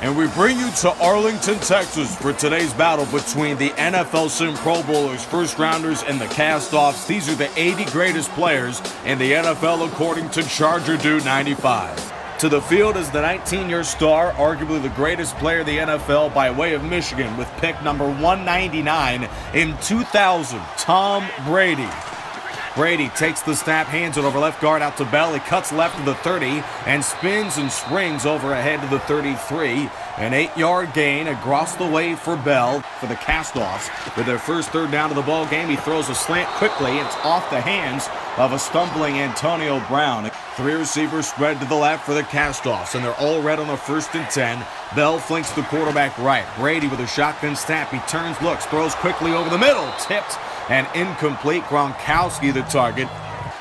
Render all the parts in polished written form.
And we bring you to Arlington, Texas for today's battle between the NFL Sim Pro Bowlers, first rounders, and the cast-offs. These are the 80 greatest players in the NFL according to Charger Dude 95. To the field is the 19-year star, arguably the greatest player in the NFL by way of Michigan, with pick number 199 in 2000, Tom Brady. Brady takes the snap, hands it over left guard out to Bell. He cuts left to the 30 and spins and springs over ahead to the 33. An 8-yard gain across the way for Bell for the cast-offs. With their first third down of the ball game, he throws a slant quickly. It's off the hands of a stumbling Antonio Brown. Three receivers spread to the left for the cast-offs, and they're all red on the 1st and 10. Bell flanks the quarterback right. Brady with a shotgun snap. He turns, looks, throws quickly over the middle. Tipped and incomplete. Gronkowski the target.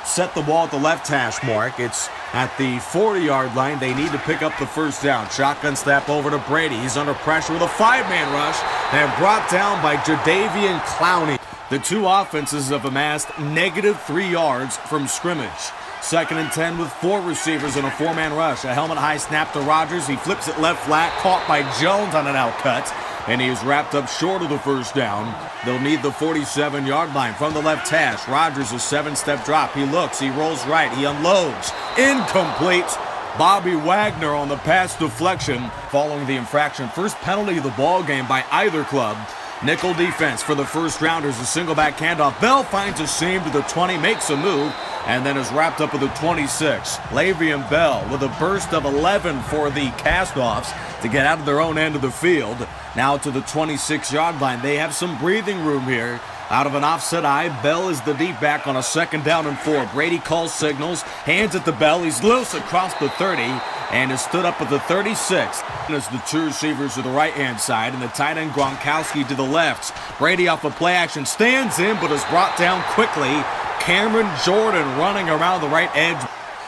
Set the ball at the left hash mark. It's at the 40-yard line. They need to pick up the first down. Shotgun snap over to Brady. He's under pressure with a 5-man rush and brought down by Jadeveon Clowney. The two offenses have amassed -3 yards from scrimmage. 2nd and 10 with 4 receivers in a 4-man rush. A helmet high snap to Rodgers. He flips it left flat, caught by Jones on an out cut, and he is wrapped up short of the first down. They'll need the 47-yard line from the left hash. Rodgers a 7-step drop. He looks, he rolls right, he unloads. Incomplete. Bobby Wagner on the pass deflection following the infraction. First penalty of the ball game by either club. Nickel defense for the first rounders. A single back handoff. Bell finds a seam to the 20, makes a move, and then is wrapped up at the 26. Le'Veon Bell with a burst of 11 for the cast-offs to get out of their own end of the field. Now to the 26-yard line. They have some breathing room here. Out of an offset eye, Bell is the deep back on a 2nd down and 4. Brady calls signals, hands it to Bell. He's loose across the 30 and is stood up at the 36. As the two receivers to the right-hand side and the tight end Gronkowski to the left. Brady off a play action stands in but is brought down quickly. Cameron Jordan running around the right edge.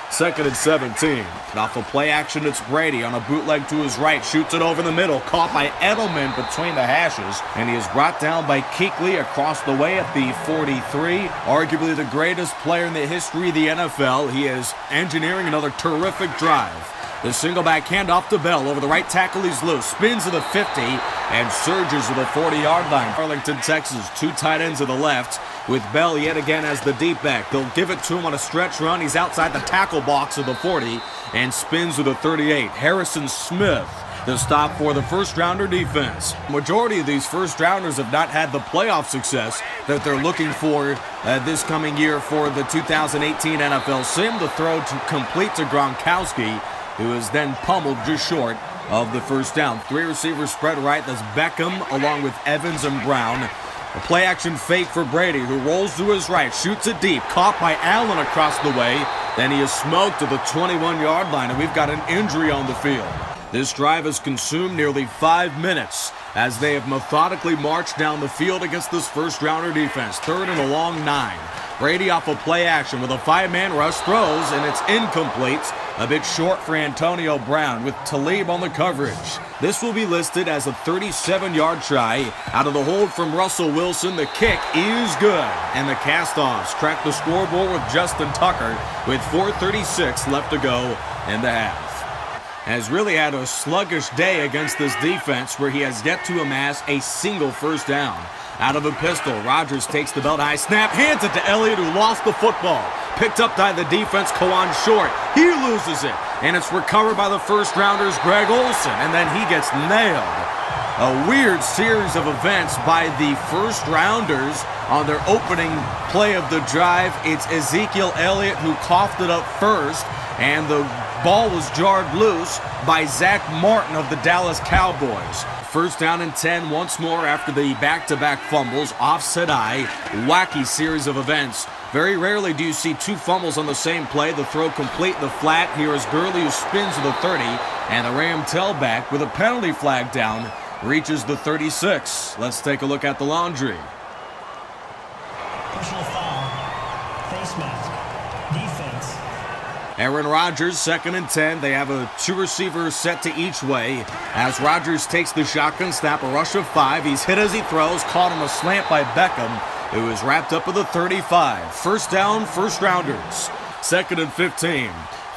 2nd and 17. Off a play action, it's Brady on a bootleg to his right. Shoots it over the middle. Caught by Edelman between the hashes. And he is brought down by Kuechly across the way at the 43. Arguably the greatest player in the history of the NFL. He is engineering another terrific drive. The single back handoff to Bell over the right tackle. He's loose. Spins to the 50 and surges to the 40-yard line. Arlington, Texas. 2 tight ends to the left, with Bell yet again as the deep back. They'll give it to him on a stretch run. He's outside the tackle box of the 40 and spins to the 38. Harrison Smith, the stop for the first-rounder defense. Majority of these first-rounders have not had the playoff success that they're looking for this coming year for the 2018 NFL Sim. The throw to complete to Gronkowski, who is then pummeled just short of the first down. 3 receivers spread right. That's Beckham along with Evans and Brown. A play-action fake for Brady, who rolls to his right, shoots it deep, caught by Allen across the way. Then he is smoked to the 21-yard line, and we've got an injury on the field. This drive has consumed nearly 5 minutes as they have methodically marched down the field against this first-rounder defense. 3rd and a long 9. Brady off a play action with a 5-man rush, throws, and it's incomplete. A bit short for Antonio Brown with Talib on the coverage. This will be listed as a 37-yard try. Out of the hold from Russell Wilson, the kick is good. And the cast-offs crack the scoreboard with Justin Tucker with 4:36 left to go in the half. Has really had a sluggish day against this defense where he has yet to amass a single first down. Out of a pistol, Rodgers takes the belt high snap, hands it to Elliott, who lost the football. Picked up by the defense, Kawan Short. He loses it, and it's recovered by the first-rounders, Greg Olsen, and then he gets nailed. A weird series of events by the first-rounders on their opening play of the drive. It's Ezekiel Elliott who coughed it up first, and the ball was jarred loose by Zach Martin of the Dallas Cowboys. 1st down and 10 once more after the back-to-back fumbles. Offset eye, wacky series of events. Very rarely do you see 2 fumbles on the same play. The throw complete in the flat. Here is Gurley, who spins to the 30, and the Ram tailback with a penalty flag down reaches the 36. Let's take a look at the laundry. Personal foul, face mask, defense. Aaron Rodgers, 2nd and 10. They have a 2 receivers set to each way. As Rodgers takes the shotgun snap, a rush of 5. He's hit as he throws, caught on a slant by Beckham, who is wrapped up at the 35. First down, first rounders. 2nd and 15.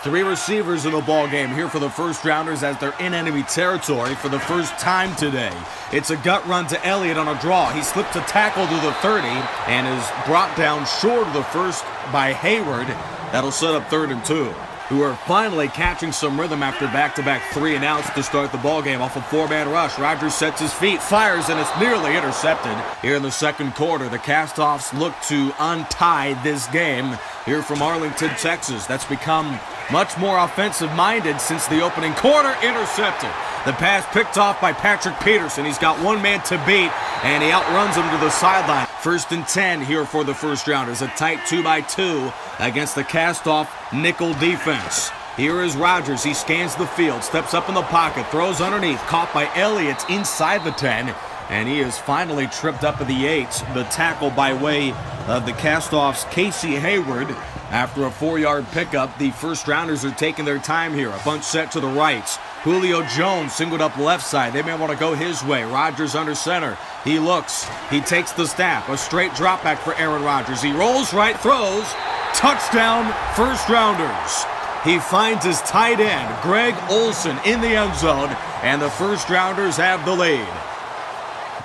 Three receivers in the ball game here for the first rounders as they're in enemy territory for the first time today. It's a gut run to Elliott on a draw. He slips a tackle to the 30 and is brought down short of the first by Hayward. That'll set up 3rd and 2. Who are finally catching some rhythm after back-to-back 3-and-outs to start the ballgame off a 4-man rush. Rodgers sets his feet, fires, and it's nearly intercepted. Here in the second quarter, the Castoffs look to untie this game here from Arlington, Texas. That's become much more offensive-minded since the opening quarter. Intercepted. The pass picked off by Patrick Peterson. He's got one man to beat, and he outruns him to the sideline. 1st and 10 here for the first rounders. A tight 2-by-2 against the Castoff nickel defense. Here is Rodgers. He scans the field, steps up in the pocket, throws underneath, caught by Elliott inside the 10, and he is finally tripped up at the 8. The tackle by way of the Castoffs' Casey Hayward. After a 4-yard pickup, the first rounders are taking their time here. A bunch set to the right. Julio Jones singled up left side. They may want to go his way. Rodgers under center. He looks. He takes the snap. A straight drop back for Aaron Rodgers. He rolls right, throws. Touchdown, first rounders. He finds his tight end, Greg Olsen, in the end zone, and the first rounders have the lead.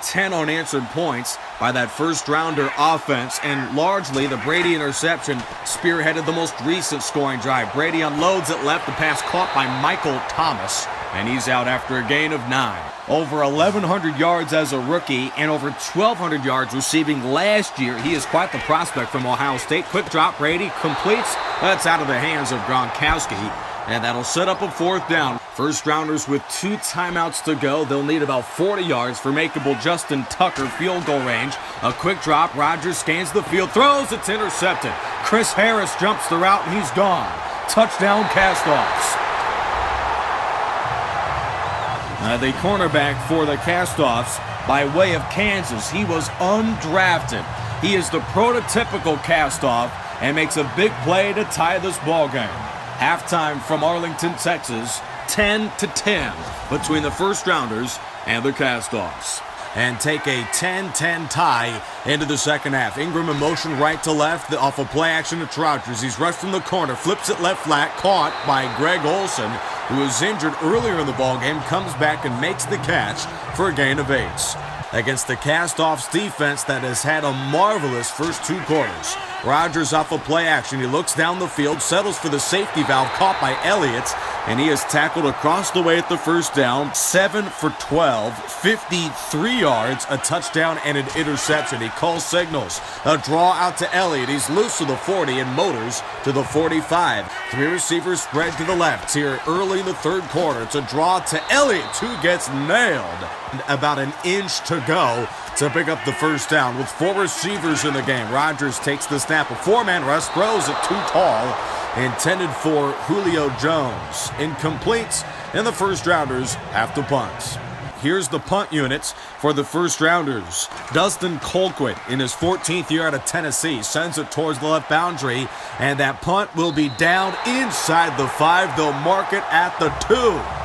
10 unanswered points by that first-rounder offense, and largely the Brady interception spearheaded the most recent scoring drive. Brady unloads it left, the pass caught by Michael Thomas, and he's out after a gain of 9. Over 1,100 yards as a rookie and over 1,200 yards receiving last year. He is quite the prospect from Ohio State. Quick drop, Brady completes. That's out of the hands of Gronkowski, and that'll set up a 4th down. First rounders with 2 timeouts to go. They'll need about 40 yards for makeable Justin Tucker field goal range. A quick drop. Rodgers scans the field, throws. It's intercepted. Chris Harris jumps the route, and he's gone. Touchdown, Castoffs. The cornerback for the Castoffs by way of Kansas. He was undrafted. He is the prototypical Castoff and makes a big play to tie this ball game. Halftime from Arlington, Texas. 10-10 between the first rounders and the Castoffs. And take a 10-10 tie into the second half. Ingram in motion right to left off a play action to Rodgers. He's rushed from the corner, flips it left flat, caught by Greg Olsen, who was injured earlier in the ballgame, comes back and makes the catch for a gain of 8. Against the Castoffs defense that has had a marvelous first 2 quarters. Rodgers off a play action. He looks down the field, settles for the safety valve caught by Elliott, and he is tackled across the way at the first down. 7 for 12, 53 yards, a touchdown, and an interception. He calls signals. A draw out to Elliott. He's loose to the 40 and motors to the 45. 3 receivers spread to the left here early in the third quarter. It's a draw to Elliott, who gets nailed. About an inch to go to pick up the first down with 4 receivers in the game. Rodgers takes the snap. A 4-man rush, throws it too tall. Intended for Julio Jones. Incomplete, and the first rounders have to punt. Here's the punt units for the first rounders. Dustin Colquitt, in his 14th year out of Tennessee, sends it towards the left boundary, and that punt will be down inside the 5. They'll mark it at the 2.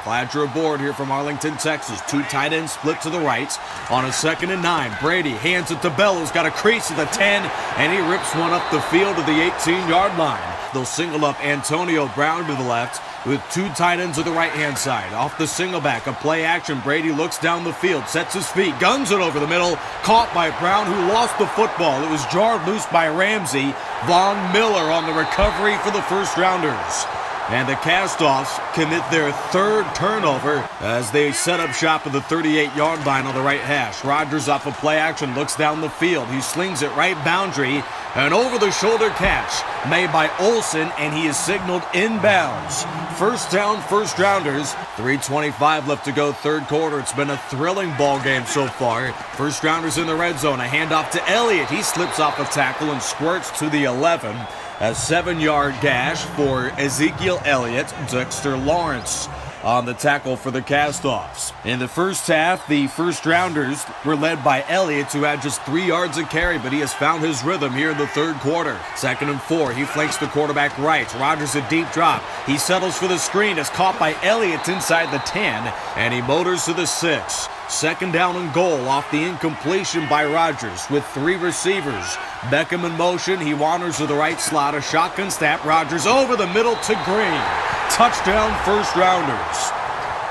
Glad you're aboard here from Arlington, Texas. 2 tight ends split to the right on a 2nd and 9. Brady hands it to Bell, who's got a crease at the 10, and he rips one up the field to the 18-yard line. They'll single up Antonio Brown to the left with 2 tight ends to the right-hand side. Off the single back, a play action. Brady looks down the field, sets his feet, guns it over the middle. Caught by Brown, who lost the football. It was jarred loose by Ramsey. Von Miller on the recovery for the first rounders. And the Castoffs commit their 3rd turnover as they set up shop at the 38-yard line on the right hash. Rodgers off a play action, looks down the field. He slings it right boundary. An over-the-shoulder catch made by Olsen, and he is signaled inbounds. First down, first rounders. 3:25 left to go, third quarter. It's been a thrilling ball game so far. First rounders in the red zone. A handoff to Elliott. He slips off a tackle and squirts to the 11. A 7-yard gash for Ezekiel Elliott. Dexter Lawrence on the tackle for the Castoffs. In the first half, the first rounders were led by Elliott, who had just 3 yards of carry, but he has found his rhythm here in the third quarter. 2nd and 4, he flanks the quarterback right. Rodgers a deep drop. He settles for the screen, is caught by Elliott inside the 10, and he motors to the 6. 2nd down and goal off the incompletion by Rodgers with 3 receivers. Beckham in motion. He wanders to the right slot. A shotgun snap. Rodgers over the middle to Green. Touchdown first rounders.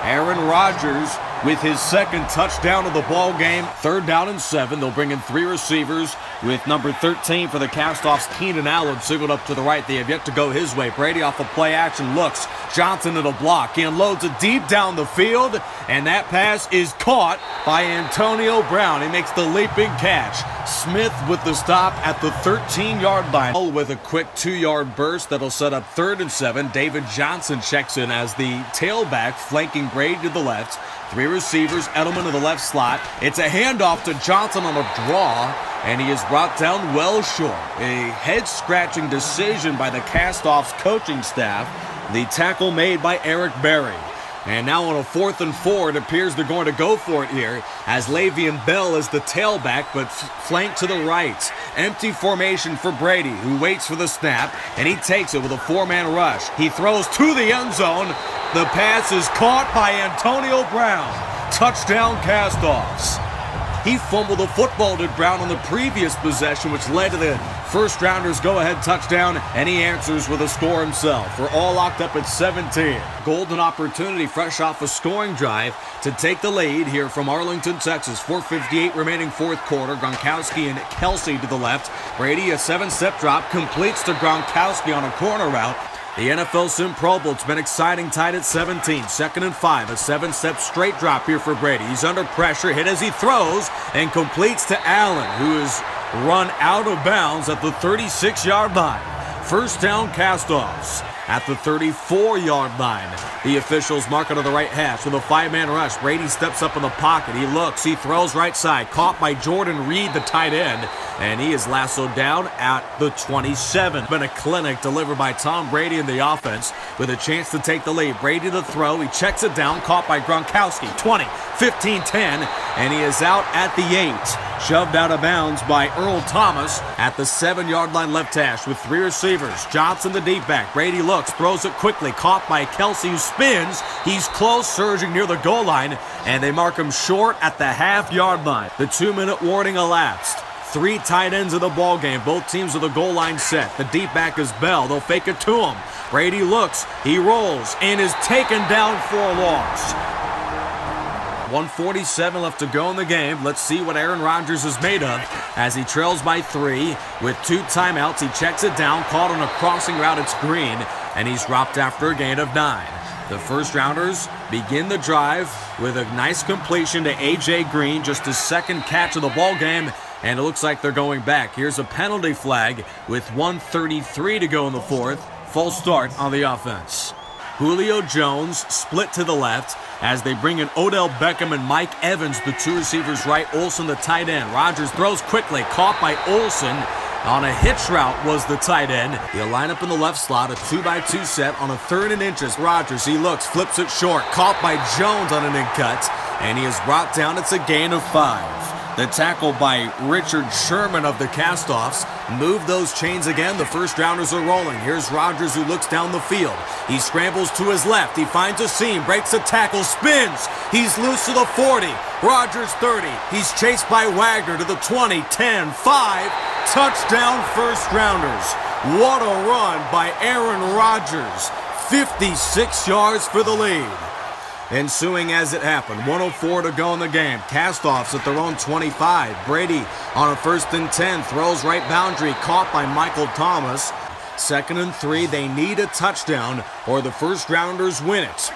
Aaron Rodgers with his second touchdown of the ball game. 3rd down and 7. They'll bring in 3 receivers with number 13 for the Castoffs, Keenan Allen, signaled up to the right. They have yet to go his way. Brady off of play action looks. Johnson in a block. He unloads it deep down the field, and that pass is caught by Antonio Brown. He makes the leaping catch. Smith with the stop at the 13-yard line with a quick 2-yard burst that'll set up 3rd and 7. David Johnson checks in as the tailback, flanking Brady to the left. 3 receivers, Edelman to the left slot. It's a handoff to Johnson on a draw, and he is brought down well short. A head-scratching decision by the Castoffs coaching staff. The tackle made by Eric Berry. And now on a 4th and 4, it appears they're going to go for it here as Le'Veon Bell is the tailback, but flanked to the right. Empty formation for Brady, who waits for the snap, and he takes it with a 4-man rush. He throws to the end zone. The pass is caught by Antonio Brown. Touchdown Castoffs. He fumbled the football to Brown on the previous possession, which led to the first rounders go-ahead touchdown, and he answers with a score himself. We're all locked up at 17. Golden opportunity fresh off a scoring drive to take the lead here from Arlington, Texas. 4:58 remaining 4th quarter. Gronkowski and Kelsey to the left. Brady, a 7-step drop, completes to Gronkowski on a corner route. The NFL Sim Pro Bowl, it's been exciting, tied at 17. 2nd and 5, a 7-step straight drop here for Brady. He's under pressure, hit as he throws, and completes to Allen, who is run out of bounds at the 36-yard line. First down, Castoffs at the 34-yard line. The officials mark it on the right hash with a 5-man rush. Brady steps up in the pocket. He looks. He throws right side. Caught by Jordan Reed, the tight end. And he is lassoed down at the 27. Been a clinic delivered by Tom Brady in the offense with a chance to take the lead. Brady to throw. He checks it down. Caught by Gronkowski. 20, 15, 10. And he is out at the 8. Shoved out of bounds by Earl Thomas at the 7-yard line left hash with 3 receivers. Johnson the deep back. Brady looks, throws it quickly. Caught by Kelsey, who spins. He's close, surging near the goal line, and they mark him short at the half-yard line. The 2-minute warning elapsed. 3 tight ends of the ball game. Both teams with the goal line set. The deep back is Bell. They'll fake it to him. Brady looks, he rolls, and is taken down for a loss. 1:47 left to go in the game. Let's see what Aaron Rodgers is made of as he trails by 3 with 2 timeouts. He checks it down, caught on a crossing route. It's Green, and he's dropped after a gain of 9. The first rounders begin the drive with a nice completion to A.J. Green, just his 2nd catch of the ball game, and it looks like they're going back. Here's a penalty flag with 1:33 to go in the 4th. False start on the offense. Julio Jones split to the left as they bring in Odell Beckham and Mike Evans, the 2 receivers right. Olsen, the tight end. Rodgers throws quickly, caught by Olsen. On a hitch route was the tight end. He'll line up in the left slot, a 2-by-2 set on a 3rd and inches. Rodgers, he looks, flips it short, caught by Jones on an in-cut, and he is brought down. It's a gain of 5. The tackle by Richard Sherman of the Castoffs moved those chains again. The first rounders are rolling. Here's Rodgers, who looks down the field. He scrambles to his left. He finds a seam, breaks a tackle, spins. He's loose to the 40. Rodgers 30. He's chased by Wagner to the 20, 10, 5. Touchdown first rounders. What a run by Aaron Rodgers. 56 yards for the lead. Ensuing as it happened. 1:04 to go in the game. Castoffs at their own 25. Brady on a 1st and 10. Throws right boundary. Caught by Michael Thomas. 2nd and 3. They need a touchdown or the first rounders win it.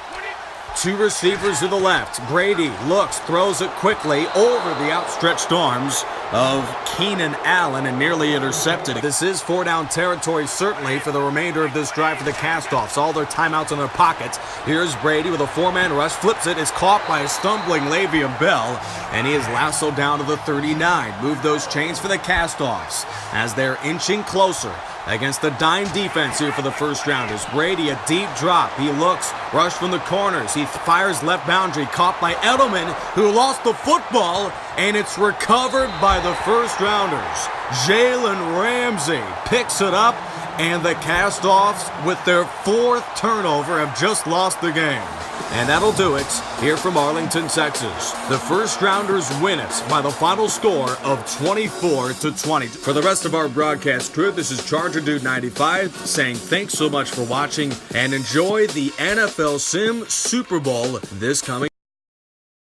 2 receivers to the left. Brady looks, throws it quickly over the outstretched arms of Keenan Allen and nearly intercepted. This is 4-down territory certainly for the remainder of this drive for the Castoffs. All their timeouts in their pockets. Here's Brady with a 4-man rush. Flips it. Is caught by a stumbling Le'Veon Bell, and he is lassoed down to the 39. Move those chains for the Castoffs as they're inching closer against the dime defense here for the first rounders. Brady, a deep drop. He looks, rush from the corners. He fires left boundary, caught by Edelman, who lost the football, and it's recovered by the first rounders. Jalen Ramsey picks it up And the Cast-Offs, with their 4th turnover, have just lost the game. And that'll do it here from Arlington, Texas. The first-rounders win it by the final score of 24-20. For the rest of our broadcast crew, this is Charger Dude 95 saying thanks so much for watching and enjoy the NFL Sim Super Bowl this coming